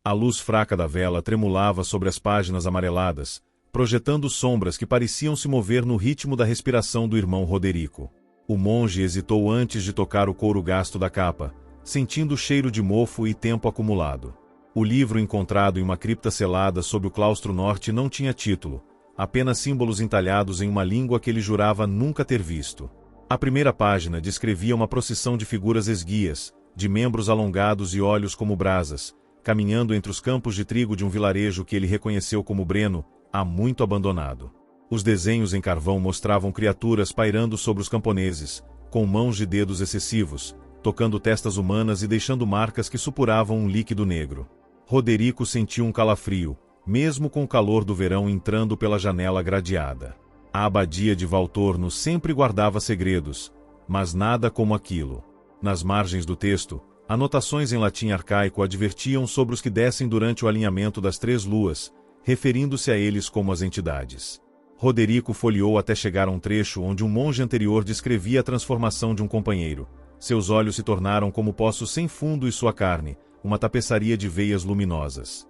A luz fraca da vela tremulava sobre as páginas amareladas, projetando sombras que pareciam se mover no ritmo da respiração do irmão Roderico. O monge hesitou antes de tocar o couro gasto da capa, sentindo o cheiro de mofo e tempo acumulado. O livro encontrado em uma cripta selada sob o claustro norte não tinha título, apenas símbolos entalhados em uma língua que ele jurava nunca ter visto. A primeira página descrevia uma procissão de figuras esguias, de membros alongados e olhos como brasas, caminhando entre os campos de trigo de um vilarejo que ele reconheceu como Breno, há muito abandonado. Os desenhos em carvão mostravam criaturas pairando sobre os camponeses, com mãos de dedos excessivos, tocando testas humanas e deixando marcas que supuravam um líquido negro. Roderico sentiu um calafrio, mesmo com o calor do verão entrando pela janela gradeada. A abadia de Valtorno sempre guardava segredos, mas nada como aquilo. Nas margens do texto, anotações em latim arcaico advertiam sobre os que descem durante o alinhamento das 3 luas, referindo-se a eles como as entidades. Roderico folheou até chegar a um trecho onde um monge anterior descrevia a transformação de um companheiro. Seus olhos se tornaram como poços sem fundo e sua carne, uma tapeçaria de veias luminosas.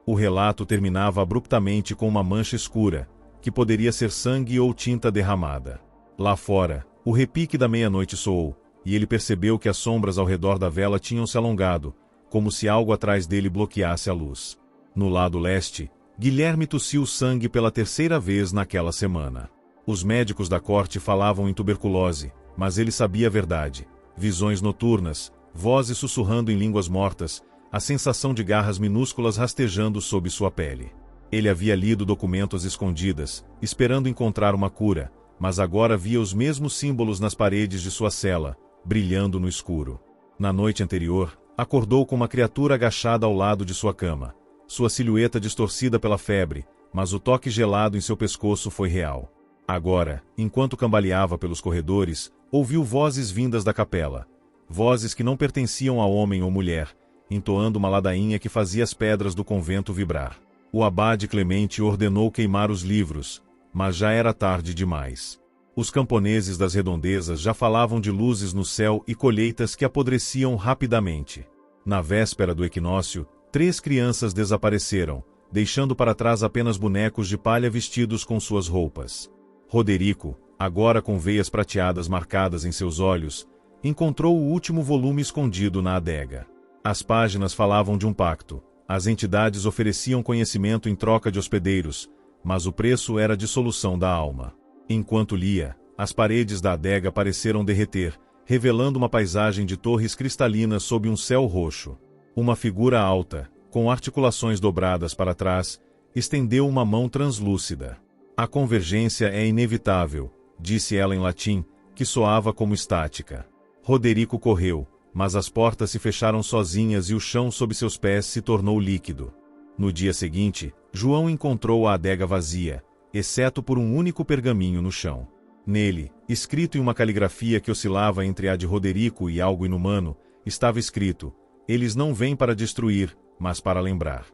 O relato terminava abruptamente com uma mancha escura, que poderia ser sangue ou tinta derramada. Lá fora, o repique da meia-noite soou, e ele percebeu que as sombras ao redor da vela tinham se alongado, como se algo atrás dele bloqueasse a luz. No lado leste, Guilherme tossiu sangue pela 3ª vez naquela semana. Os médicos da corte falavam em tuberculose, mas ele sabia a verdade. Visões noturnas, vozes sussurrando em línguas mortas, a sensação de garras minúsculas rastejando sob sua pele. Ele havia lido documentos escondidas, esperando encontrar uma cura, mas agora via os mesmos símbolos nas paredes de sua cela, brilhando no escuro. Na noite anterior, acordou com uma criatura agachada ao lado de sua cama. Sua silhueta distorcida pela febre, mas o toque gelado em seu pescoço foi real. Agora, enquanto cambaleava pelos corredores, ouviu vozes vindas da capela. Vozes que não pertenciam a homem ou mulher, entoando uma ladainha que fazia as pedras do convento vibrar. O abade Clemente ordenou queimar os livros, mas já era tarde demais. Os camponeses das redondezas já falavam de luzes no céu e colheitas que apodreciam rapidamente. Na véspera do equinócio, 3 crianças desapareceram, deixando para trás apenas bonecos de palha vestidos com suas roupas. Roderico, agora com veias prateadas marcadas em seus olhos, encontrou o último volume escondido na adega. As páginas falavam de um pacto. As entidades ofereciam conhecimento em troca de hospedeiros, mas o preço era a dissolução da alma. Enquanto lia, as paredes da adega pareceram derreter, revelando uma paisagem de torres cristalinas sob um céu roxo. Uma figura alta, com articulações dobradas para trás, estendeu uma mão translúcida. A convergência é inevitável, disse ela em latim, que soava como estática. Roderico correu, mas as portas se fecharam sozinhas e o chão sob seus pés se tornou líquido. No dia seguinte, João encontrou a adega vazia, exceto por um único pergaminho no chão. Nele, escrito em uma caligrafia que oscilava entre a de Roderico e algo inumano, estava escrito: "Eles não vêm para destruir, mas para lembrar."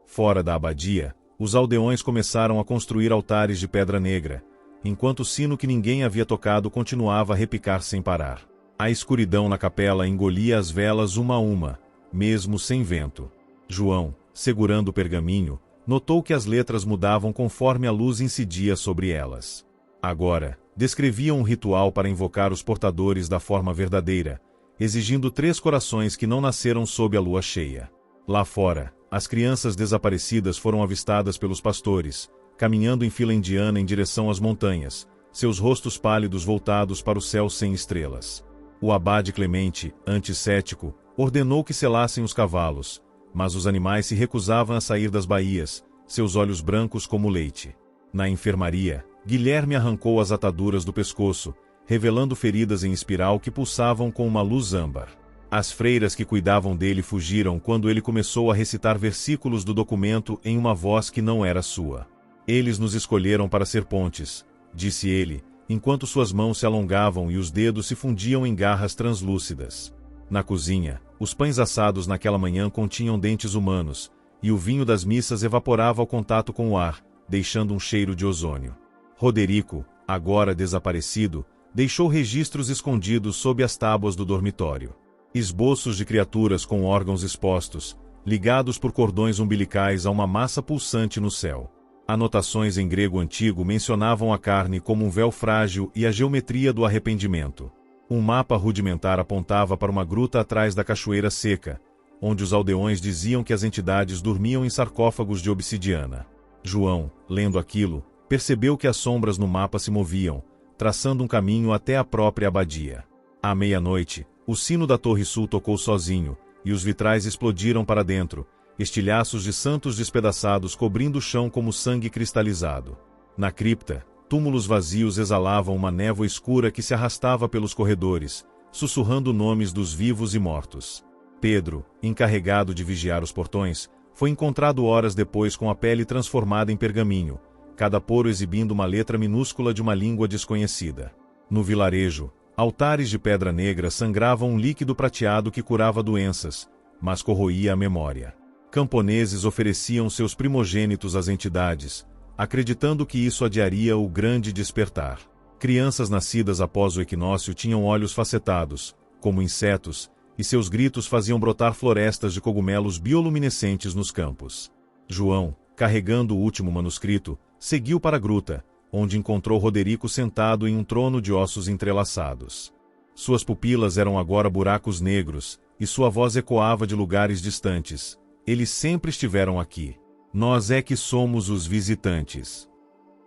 Fora da abadia, os aldeões começaram a construir altares de pedra negra, enquanto o sino que ninguém havia tocado continuava a repicar sem parar. A escuridão na capela engolia as velas uma a uma, mesmo sem vento. João, segurando o pergaminho, notou que as letras mudavam conforme a luz incidia sobre elas. Agora, descreviam um ritual para invocar os portadores da forma verdadeira, exigindo 3 corações que não nasceram sob a lua cheia. Lá fora, as crianças desaparecidas foram avistadas pelos pastores, caminhando em fila indiana em direção às montanhas, seus rostos pálidos voltados para o céu sem estrelas. O abade Clemente, anticético, ordenou que selassem os cavalos, mas os animais se recusavam a sair das baías, seus olhos brancos como leite. Na enfermaria, Guilherme arrancou as ataduras do pescoço, revelando feridas em espiral que pulsavam com uma luz âmbar. As freiras que cuidavam dele fugiram quando ele começou a recitar versículos do documento em uma voz que não era sua. "Eles nos escolheram para ser pontes", disse ele, enquanto suas mãos se alongavam e os dedos se fundiam em garras translúcidas. Na cozinha, os pães assados naquela manhã continham dentes humanos, e o vinho das missas evaporava ao contato com o ar, deixando um cheiro de ozônio. Roderico, agora desaparecido, deixou registros escondidos sob as tábuas do dormitório. Esboços de criaturas com órgãos expostos, ligados por cordões umbilicais a uma massa pulsante no céu. Anotações em grego antigo mencionavam a carne como um véu frágil e a geometria do arrependimento. Um mapa rudimentar apontava para uma gruta atrás da cachoeira seca, onde os aldeões diziam que as entidades dormiam em sarcófagos de obsidiana. João, lendo aquilo, percebeu que as sombras no mapa se moviam, traçando um caminho até a própria abadia. À meia-noite, o sino da Torre Sul tocou sozinho, e os vitrais explodiram para dentro, estilhaços de santos despedaçados cobrindo o chão como sangue cristalizado. Na cripta, túmulos vazios exalavam uma névoa escura que se arrastava pelos corredores, sussurrando nomes dos vivos e mortos. Pedro, encarregado de vigiar os portões, foi encontrado horas depois com a pele transformada em pergaminho, cada poro exibindo uma letra minúscula de uma língua desconhecida. No vilarejo, altares de pedra negra sangravam um líquido prateado que curava doenças, mas corroía a memória. Camponeses ofereciam seus primogênitos às entidades, acreditando que isso adiaria o grande despertar. Crianças nascidas após o equinócio tinham olhos facetados, como insetos, e seus gritos faziam brotar florestas de cogumelos bioluminescentes nos campos. João, carregando o último manuscrito, seguiu para a gruta, onde encontrou Roderico sentado em um trono de ossos entrelaçados. Suas pupilas eram agora buracos negros, e sua voz ecoava de lugares distantes. Eles sempre estiveram aqui. Nós é que somos os visitantes.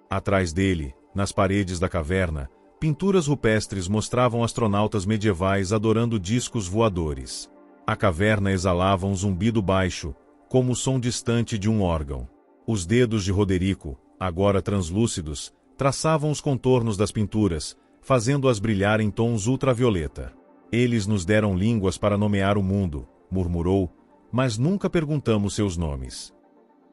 Atrás dele, nas paredes da caverna, pinturas rupestres mostravam astronautas medievais adorando discos voadores. A caverna exalava um zumbido baixo, como o som distante de um órgão. Os dedos de Roderico, agora translúcidos, traçavam os contornos das pinturas, fazendo-as brilhar em tons ultravioleta. Eles nos deram línguas para nomear o mundo, murmurou, mas nunca perguntamos seus nomes.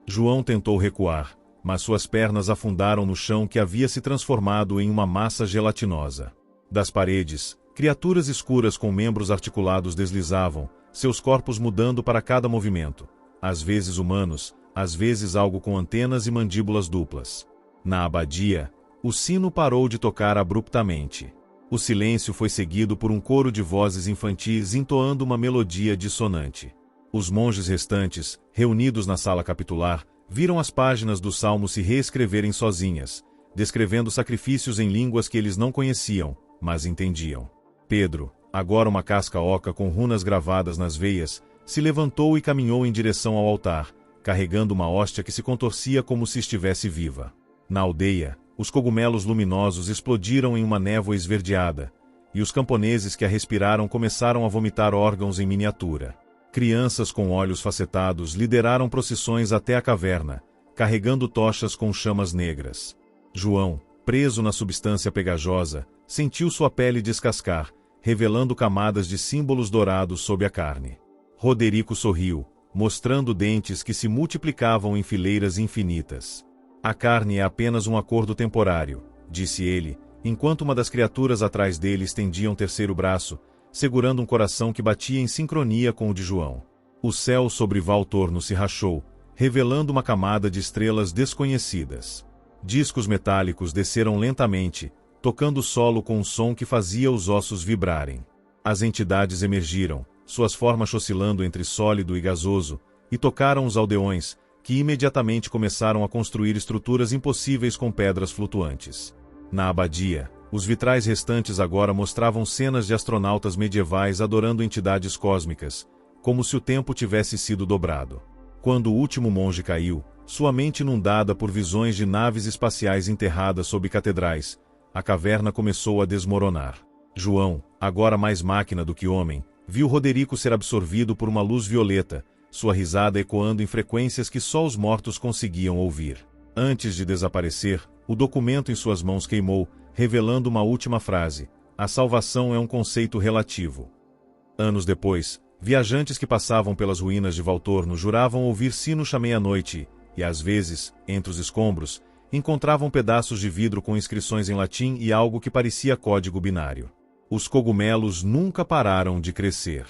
João tentou recuar, mas suas pernas afundaram no chão que havia se transformado em uma massa gelatinosa. Das paredes, criaturas escuras com membros articulados deslizavam, seus corpos mudando para cada movimento, às vezes humanos, às vezes algo com antenas e mandíbulas duplas. Na abadia, o sino parou de tocar abruptamente. O silêncio foi seguido por um coro de vozes infantis entoando uma melodia dissonante. Os monges restantes, reunidos na sala capitular, viram as páginas do salmo se reescreverem sozinhas, descrevendo sacrifícios em línguas que eles não conheciam, mas entendiam. Pedro, agora uma casca oca com runas gravadas nas veias, se levantou e caminhou em direção ao altar, carregando uma hóstia que se contorcia como se estivesse viva. Na aldeia, os cogumelos luminosos explodiram em uma névoa esverdeada, e os camponeses que a respiraram começaram a vomitar órgãos em miniatura. Crianças com olhos facetados lideraram procissões até a caverna, carregando tochas com chamas negras. João, preso na substância pegajosa, sentiu sua pele descascar, revelando camadas de símbolos dourados sob a carne. Roderico sorriu, mostrando dentes que se multiplicavam em fileiras infinitas. A carne é apenas um acordo temporário, disse ele, enquanto uma das criaturas atrás dele estendia um terceiro braço, segurando um coração que batia em sincronia com o de João. O céu sobre Valtorno se rachou, revelando uma camada de estrelas desconhecidas. Discos metálicos desceram lentamente, tocando o solo com um som que fazia os ossos vibrarem. As entidades emergiram, suas formas oscilando entre sólido e gasoso, e tocaram os aldeões, que imediatamente começaram a construir estruturas impossíveis com pedras flutuantes. Na abadia, os vitrais restantes agora mostravam cenas de astronautas medievais adorando entidades cósmicas, como se o tempo tivesse sido dobrado. Quando o último monge caiu, sua mente inundada por visões de naves espaciais enterradas sob catedrais, a caverna começou a desmoronar. João, agora mais máquina do que homem, viu Roderico ser absorvido por uma luz violeta, sua risada ecoando em frequências que só os mortos conseguiam ouvir. Antes de desaparecer, o documento em suas mãos queimou, revelando uma última frase: a salvação é um conceito relativo. Anos depois, viajantes que passavam pelas ruínas de Valtorno juravam ouvir sinos à meia-noite, e às vezes, entre os escombros, encontravam pedaços de vidro com inscrições em latim e algo que parecia código binário. Os cogumelos nunca pararam de crescer.